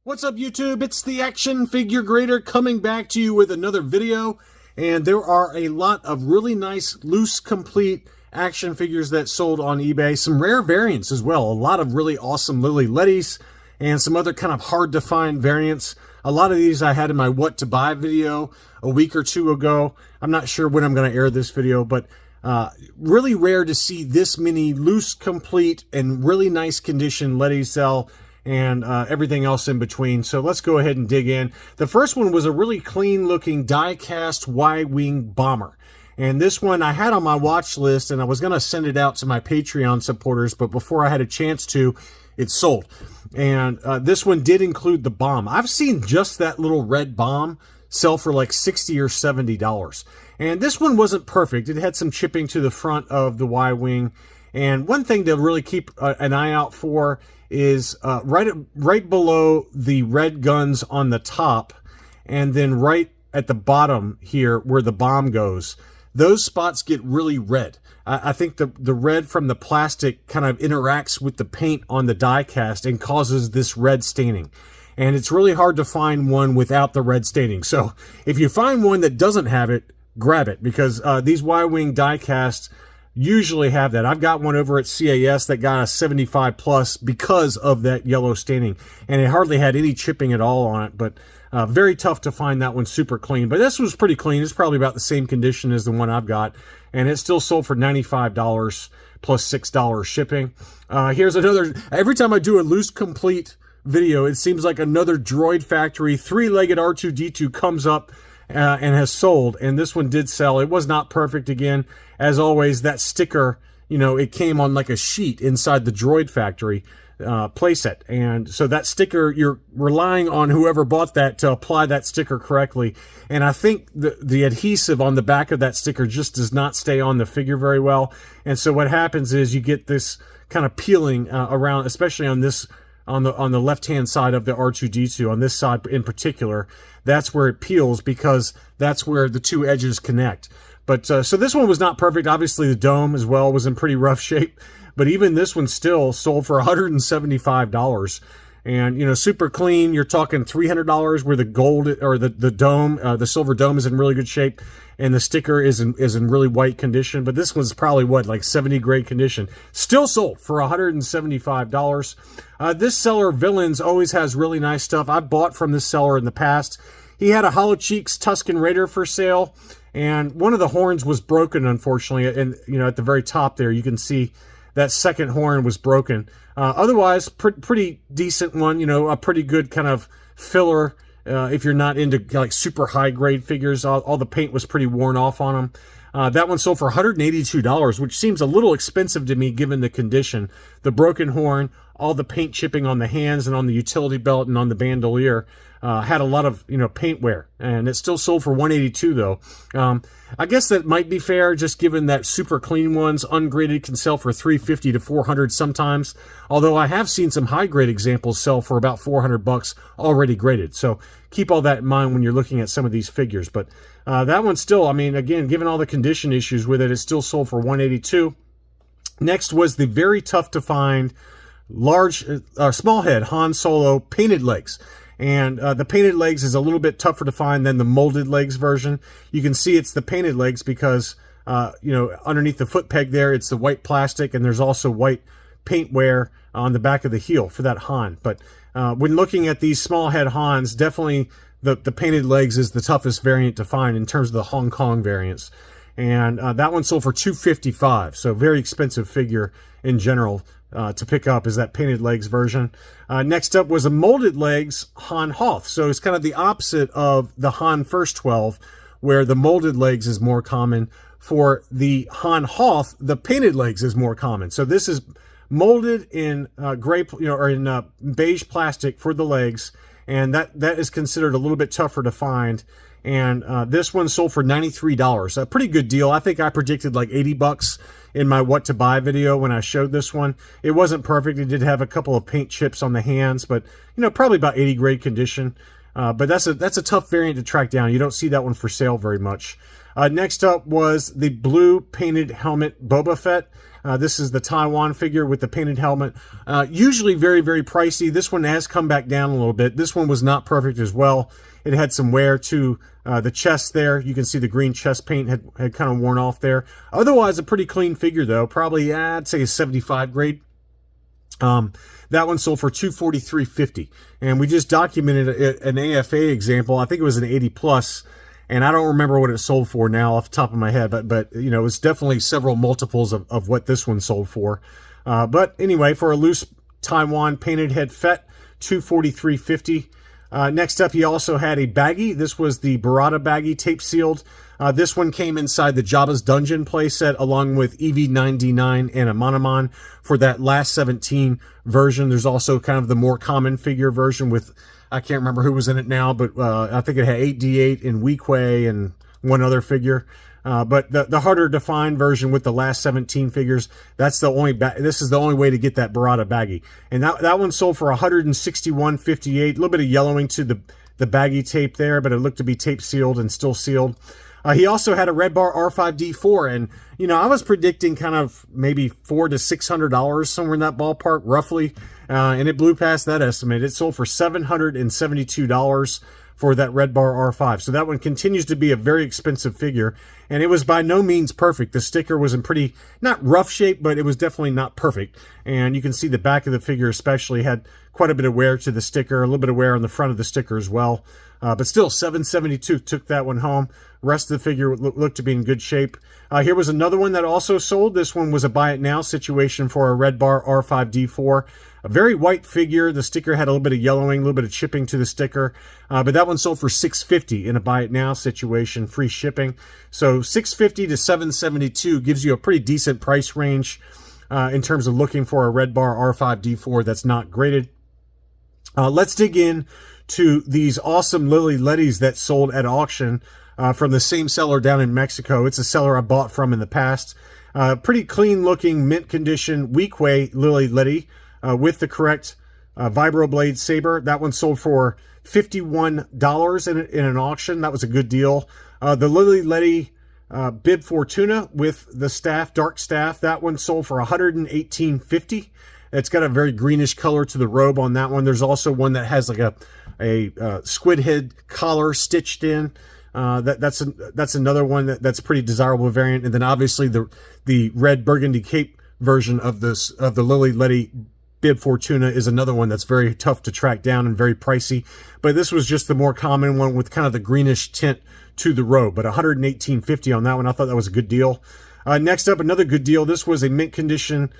What's up, YouTube? It's the Action Figure Grader coming back to you with another video. And there are a lot of really nice, loose, complete action figures that sold on eBay. Some rare variants as well. A lot of really awesome Lili Ledys and some other kind of hard-to-find variants. A lot of these I had in my What to Buy video a week or two ago. I'm not sure when I'm going to air this video, but really rare to see this many loose, complete, and really nice condition Ledys sell, and everything else in between. So let's go ahead and dig in. The first one was a really clean looking die-cast Y-Wing bomber. And this one I had on my watch list, and I was going to send it out to my Patreon supporters, but before I had a chance to, it sold. And this one did include the bomb. I've seen just that little red bomb sell for like $60 or $70. And this one wasn't perfect. It had some chipping to the front of the Y-Wing. And one thing to really keep an eye out for is right below the red guns on the top, and then right at the bottom here where the bomb goes. Those spots get really red. I think the red from the plastic kind of interacts with the paint on the die cast and causes this red staining. And it's really hard to find one without the red staining. So if you find one that doesn't have it, grab it, because these Y-Wing die casts usually have that. I've got one over at CAS that got a 75 plus because of that yellow staining, and it hardly had any chipping at all on it, but very tough to find that one super clean. But this was pretty clean. It's probably about the same condition as the one I've got, and it still sold for $95 plus $6 shipping. Here's another. Every time I do a loose complete video, it seems like another Droid Factory 3-legged R2-D2 comes up and has sold, and this one did sell. It was not perfect again. As always, that sticker, you know, it came on like a sheet inside the Droid Factory playset, and so that sticker, you're relying on whoever bought that to apply that sticker correctly, and I think the adhesive on the back of that sticker just does not stay on the figure very well, and so what happens is you get this kind of peeling around, especially on this on the left-hand side of the R2-D2, on this side in particular. That's where it peels, because that's where the two edges connect. But so this one was not perfect. Obviously, the dome as well was in pretty rough shape. But even this one still sold for $175. And, you know, super clean. You're talking $300 where the gold, or the dome, the silver dome is in really good shape, and the sticker is in really white condition. But this one's probably, what, like 70 grade condition. Still sold for $175. This seller, Villains, always has really nice stuff. I've bought from this seller in the past. He had a Hollow Cheeks Tusken Raider for sale, and one of the horns was broken, unfortunately. And, you know, at the very top there, you can see that second horn was broken. Otherwise, pretty decent one, you know, a pretty good kind of filler if you're not into like super high grade figures. All the paint was pretty worn off on them. That one sold for $182, which seems a little expensive to me given the condition. The broken horn, all the paint chipping on the hands and on the utility belt and on the bandolier. Had a lot of, you know, paint wear, and it still sold for $182 though. I guess that might be fair, just given that super clean ones, ungraded, can sell for $350 to $400 sometimes. Although I have seen some high grade examples sell for about $400 already graded. So keep all that in mind when you're looking at some of these figures. But that one still, I mean, again, given all the condition issues with it, it still sold for $182. Next was the very tough to find large, small head Han Solo painted legs. And the painted legs is a little bit tougher to find than the molded legs version. You can see it's the painted legs because, you know, underneath the foot peg there, it's the white plastic, and there's also white paint wear on the back of the heel for that Han. But when looking at these small head Hans, definitely the painted legs is the toughest variant to find in terms of the Hong Kong variants. And that one sold for $255, so very expensive figure in general. To pick up is that painted legs version. Next up was a molded legs Han Hoth. So it's kind of the opposite of the Han First 12, where the molded legs is more common. For the Han Hoth, the painted legs is more common. So this is molded in gray, you know, or in beige plastic for the legs, and that is considered a little bit tougher to find. And this one sold for $93. A pretty good deal. I think I predicted like $80 in my What to Buy video when I showed this one. It wasn't perfect. It did have a couple of paint chips on the hands, but, you know, probably about 80 grade condition. But that's a tough variant to track down. You don't see that one for sale very much. Next up was the blue painted helmet Boba Fett. This is the Taiwan figure with the painted helmet. Usually very, very pricey. This one has come back down a little bit. This one was not perfect as well. It had some wear to the chest there. You can see the green chest paint had kind of worn off there. Otherwise, a pretty clean figure, though. Probably, I'd say a 75 grade. That one sold for $243.50. And we just documented an AFA example. I think it was an 80 plus. And I don't remember what it sold for now off the top of my head, but you know, it's definitely several multiples of what this one sold for. But anyway, for a loose Taiwan painted head Fett, $243.50. Next up, he also had a baggie. This was the Barada baggie, tape sealed. This one came inside the Jabba's Dungeon playset along with EV9D9 and a Monoman for that last 17 version. There's also kind of the more common figure version with, I can't remember who was in it now, but I think it had 8D8 and Weequay and one other figure. But the harder to find version with the last 17 figures, that's the only this is the only way to get that Barada baggie. And that one sold for $161.58. A little bit of yellowing to the baggie tape there, but it looked to be tape sealed and still sealed. He also had a Red Bar R5-D4, and you know, I was predicting kind of maybe $400 to $600 somewhere in that ballpark, roughly, and it blew past that estimate. It sold for $772 for that Red Bar R5. So that one continues to be a very expensive figure, and it was by no means perfect. The sticker was in pretty, not rough shape, but it was definitely not perfect. And you can see the back of the figure especially had quite a bit of wear to the sticker, a little bit of wear on the front of the sticker as well. But still, $772 took that one home. Rest of the figure looked to be in good shape. Here was another one that also sold. This one was a buy it now situation for a Red Bar R5-D4. A very white figure. The sticker had a little bit of yellowing, a little bit of chipping to the sticker. But that one sold for $650 in a buy it now situation, free shipping. So $650 to $772 gives you a pretty decent price range in terms of looking for a Red Bar R5-D4 that's not graded. Let's dig in to these awesome Lili Ledys that sold at auction from the same seller down in Mexico. It's a seller I bought from in the past. Pretty clean looking, mint condition, Weequay Lili Ledy with the correct vibroblade saber. That one sold for $51 in an auction. That was a good deal. The Lili Ledy Bib Fortuna with the staff, dark staff, that one sold for $118.50. It's got a very greenish color to the robe on that one. There's also one that has like a squid head collar stitched in. That's another one that's a pretty desirable variant. And then obviously the red burgundy cape version of the Lili Ledy Bib Fortuna is another one that's very tough to track down and very pricey. But this was just the more common one with kind of the greenish tint to the robe. But $118.50 on that one. I thought that was a good deal. Next up, another good deal. This was a mint condition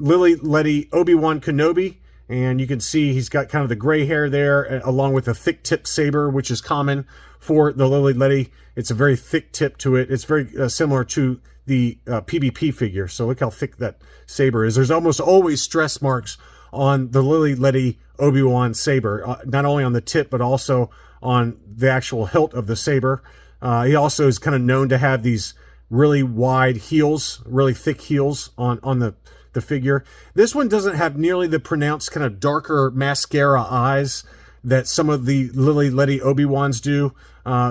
Lili Ledy Obi-Wan Kenobi. And you can see he's got kind of the gray hair there, along with a thick tip saber, which is common for the Lili Ledy. It's a very thick tip to it. It's very similar to the PBP figure. So look how thick that saber is. There's almost always stress marks on the Lili Ledy Obi-Wan saber, not only on the tip, but also on the actual hilt of the saber. He also is kind of known to have these really wide heels, really thick heels on the figure. This one doesn't have nearly the pronounced kind of darker mascara eyes that some of the Lili Ledy Obi-Wans do.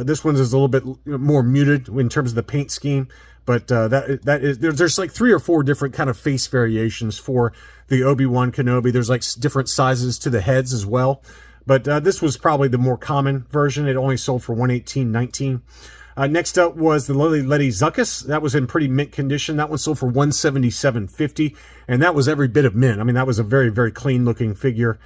This one is a little bit more muted in terms of the paint scheme, but there's like 3 or 4 different kind of face variations for the Obi-Wan Kenobi. There's like different sizes to the heads as well, but this was probably the more common version. It only sold for $118.19. Next up was the Lili Ledy Zuckuss. That was in pretty mint condition. That one sold for $177.50, and that was every bit of mint. I mean, that was a very, very clean looking figure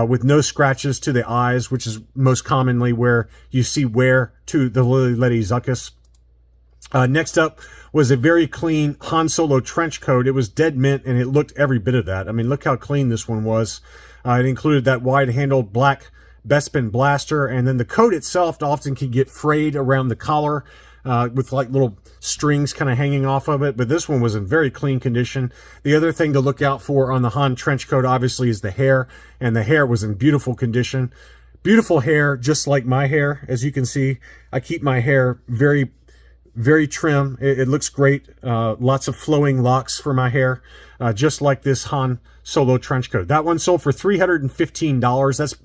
with no scratches to the eyes, which is most commonly where you see wear to the Lili Ledy Zuckuss. Next up was a very clean Han Solo trench coat. It was dead mint, and it looked every bit of that. I mean, look how clean this one was. It included that wide-handled black Bespin blaster, and then the coat itself often can get frayed around the collar with like little strings kind of hanging off of it, but this one was in very clean condition. The other thing to look out for on the Han trench coat obviously is the hair, and the hair was in beautiful condition. Beautiful hair, just like my hair. As you can see, I keep my hair very, very trim. It looks great. Lots of flowing locks for my hair, just like this Han Solo trench coat. That one sold for $315.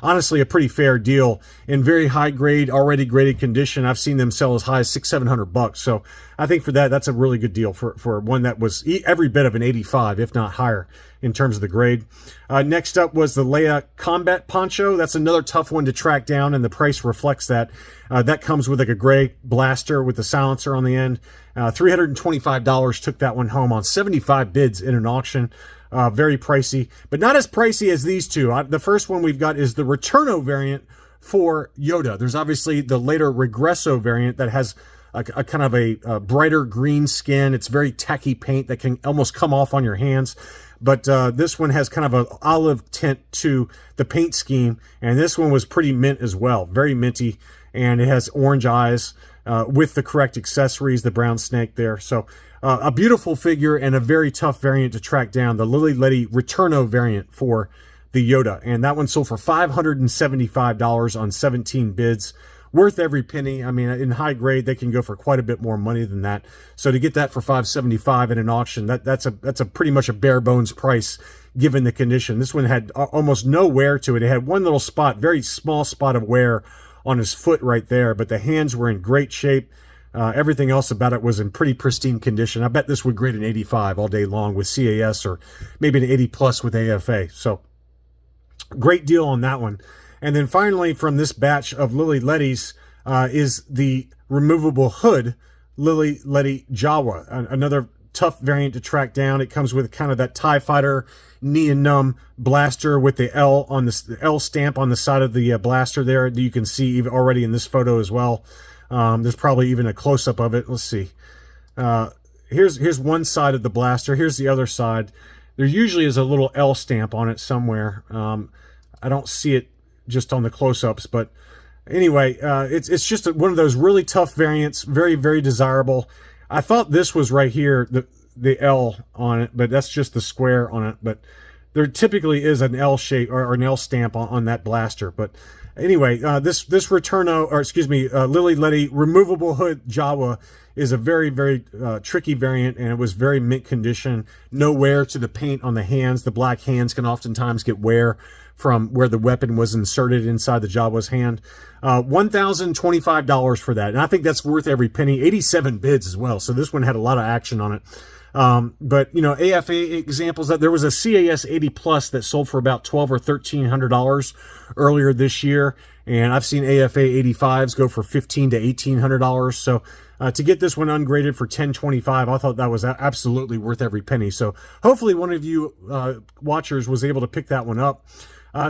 honestly a pretty fair deal in very high grade, already graded condition. I've seen them sell as high as $600-700. So I think for that, that's a really good deal for one that was every bit of an 85, if not higher, in terms of the grade. Next up was the Leia Combat Poncho. That's another tough one to track down, and the price reflects that. That comes with like a gray blaster with the silencer on the end. $325 took that one home on 75 bids in an auction. Very pricey, but not as pricey as these two. The first one we've got is the Returno variant for Yoda. There's obviously the later Regresso variant that has a kind of a brighter green skin. It's very tacky paint that can almost come off on your hands. But this one has kind of an olive tint to the paint scheme. And this one was pretty mint as well. Very minty. And it has orange eyes with the correct accessories, the brown snake there. So a beautiful figure and a very tough variant to track down. The Lili Ledy Returno variant for the Yoda. And that one sold for $575 on 17 bids. Worth every penny. I mean, in high grade, they can go for quite a bit more money than that. So to get that for $575 in an auction, that's a pretty much a bare bones price given the condition. This one had almost no wear to it. It had one little spot, very small spot of wear on his foot right there, but the hands were in great shape. Everything else about it was in pretty pristine condition. I bet this would grade an 85 all day long with CAS, or maybe an 80 plus with AFA. So great deal on that one. And then finally, from this batch of Lili Ledy's is the removable hood Lili Ledy Jawa, another tough variant to track down. It comes with kind of that TIE Fighter knee and numb blaster with the L on the L stamp on the side of the blaster there. You can see already in this photo as well. There's probably even a close-up of it. Let's see. Here's one side of the blaster. Here's the other side. There usually is a little L stamp on it somewhere. I don't see it just on the close-ups, but anyway, it's just one of those really tough variants, very, very desirable. I thought this was right here, the L on it, but that's just the square on it. But there typically is an L shape or an L stamp on that blaster. But anyway, this Returno, or excuse me, Lili Ledy removable hood Jawa is a very, very tricky variant, and it was very mint condition. No wear to the paint on the hands. The black hands can oftentimes get wear from where the weapon was inserted inside the Jawa's hand. $1,025 for that. And I think that's worth every penny. 87 bids as well. So this one had a lot of action on it. But, you know, AFA examples, that there was a CAS 80 Plus that sold for about $1,200 or $1,300 earlier this year. And I've seen AFA 85s go for $1,500 to $1,800. So to get this one ungraded for $1,025, I thought that was absolutely worth every penny. So hopefully one of you watchers was able to pick that one up.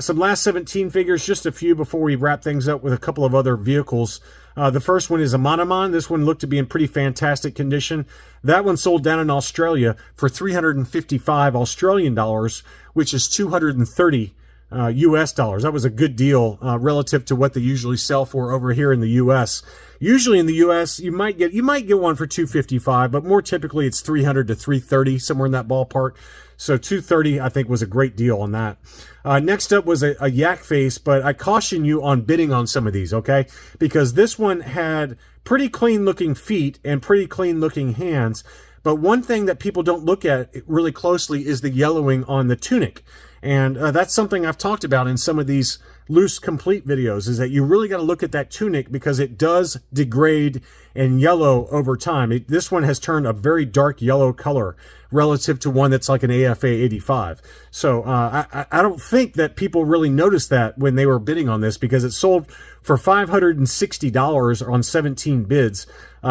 Some last 17 figures, just a few before we wrap things up with a couple of other vehicles. The first one is a Mothma. This one looked to be in pretty fantastic condition. That one sold down in Australia for 355 Australian dollars, which is 230 US dollars. That was a good deal relative to what they usually sell for over here in the US. Usually in the US, you might get one for 255, but more typically it's 300 to 330, somewhere in that ballpark. So 230, I think, was a great deal on that. Next up was a yak face, but I caution you on bidding on some of these, okay? Because this one had pretty clean looking feet and pretty clean looking hands. But one thing that people don't look at really closely is the yellowing on the tunic. And that's something I've talked about in some of these loose complete videos, is that you really got to look at that tunic because it does degrade and yellow over time. This one has turned a very dark yellow color relative to one that's like an AFA 85. So I don't think that people really noticed that when they were bidding on this, because it sold for $560 on 17 bids.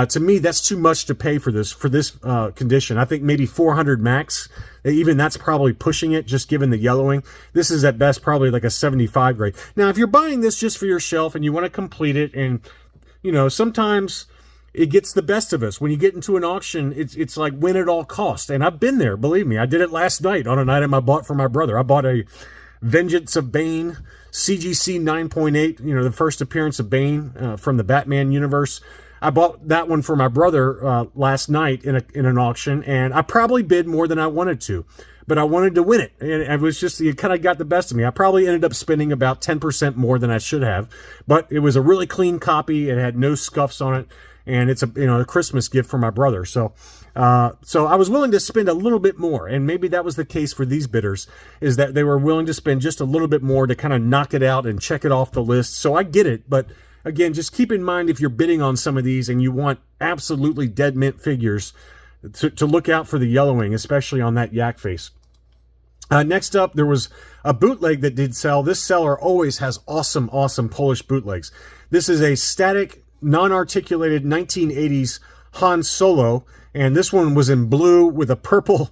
To me, that's too much to pay for this condition. I think maybe 400 max. Even that's probably pushing it, just given the yellowing. This is at best probably like a 75 grade. Now, if you're buying this just for your shelf and you want to complete it, and you know, sometimes it gets the best of us. When you get into an auction, it's like win at all costs. And I've been there, believe me. I did it last night on an item I bought for my brother. I bought a Vengeance of Bane CGC 9.8, you know, the first appearance of Bane from the Batman universe. I bought that one for my brother last night in an auction, and I probably bid more than I wanted to, but I wanted to win it. And it was just, it kind of got the best of me. I probably ended up spending about 10% more than I should have, but it was a really clean copy. It had no scuffs on it. and it's a Christmas gift for my brother. So I was willing to spend a little bit more, and maybe that was the case for these bidders, is that they were willing to spend just a little bit more to kind of knock it out and check it off the list. So I get it, but again, just keep in mind if you're bidding on some of these and you want absolutely dead mint figures, to look out for the yellowing, especially on that yak face. Next up, there was a bootleg that did sell. This seller always has awesome Polish bootlegs. This is a static, non-articulated 1980s Han Solo, and this one was in blue with a purple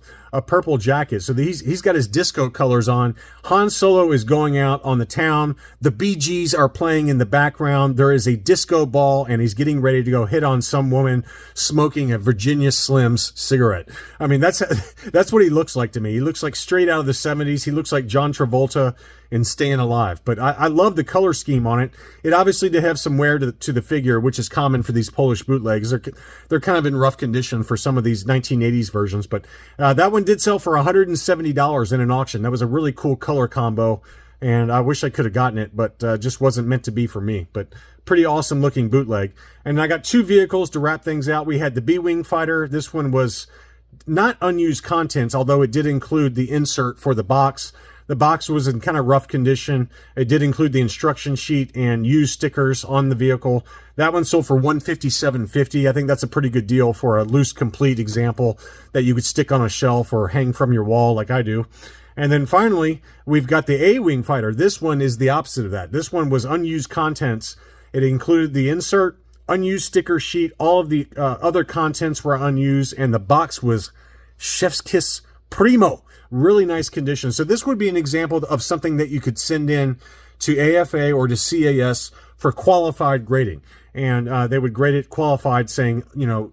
jacket. So he's got his disco colors on. Han Solo is going out on the town. The Bee Gees are playing in the background. There is a disco ball, and he's getting ready to go hit on some woman smoking a Virginia Slims cigarette. I mean, that's what he looks like to me. He looks like straight out of the 70s. He looks like John Travolta in Staying Alive. But I love the color scheme on it. It obviously did have some wear to the figure, which is common for these Polish bootlegs. They're kind of in rough condition for some of these 1980s versions. But that one did sell for $170 in an auction. That was a really cool color combo, and I wish I could have gotten it, but just wasn't meant to be for me. But pretty awesome looking bootleg. And I got two vehicles to wrap things out. We had the B-Wing fighter. This one was not unused contents, although it did include the insert for the box. The box was in kind of rough condition. It did include the instruction sheet and used stickers on the vehicle. That one sold for $157.50. I think that's a pretty good deal for a loose, complete example that you could stick on a shelf or hang from your wall like I do. And then finally, we've got the A-Wing fighter. This one is the opposite of that. This one was unused contents. It included the insert, unused sticker sheet. All of the other contents were unused, and the box was chef's kiss primo. Really nice condition. So this would be an example of something that you could send in to AFA or to CAS for qualified grading. And they would grade it qualified, saying,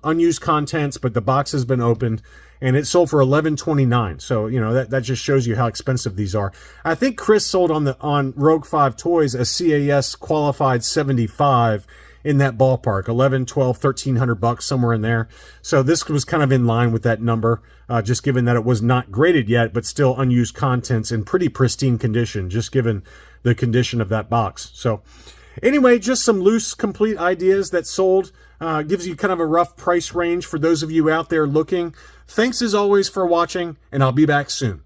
unused contents, but the box has been opened, and it sold for $11.29. So, that just shows you how expensive these are. I think Chris sold on Rogue 5 Toys a CAS qualified 75 in that ballpark, 11, 12, 1,300 bucks, somewhere in there. So this was kind of in line with that number, just given that it was not graded yet, but still unused contents in pretty pristine condition, just given the condition of that box. So anyway, just some loose, complete ideas that sold. Gives you kind of a rough price range for those of you out there looking. Thanks as always for watching, and I'll be back soon.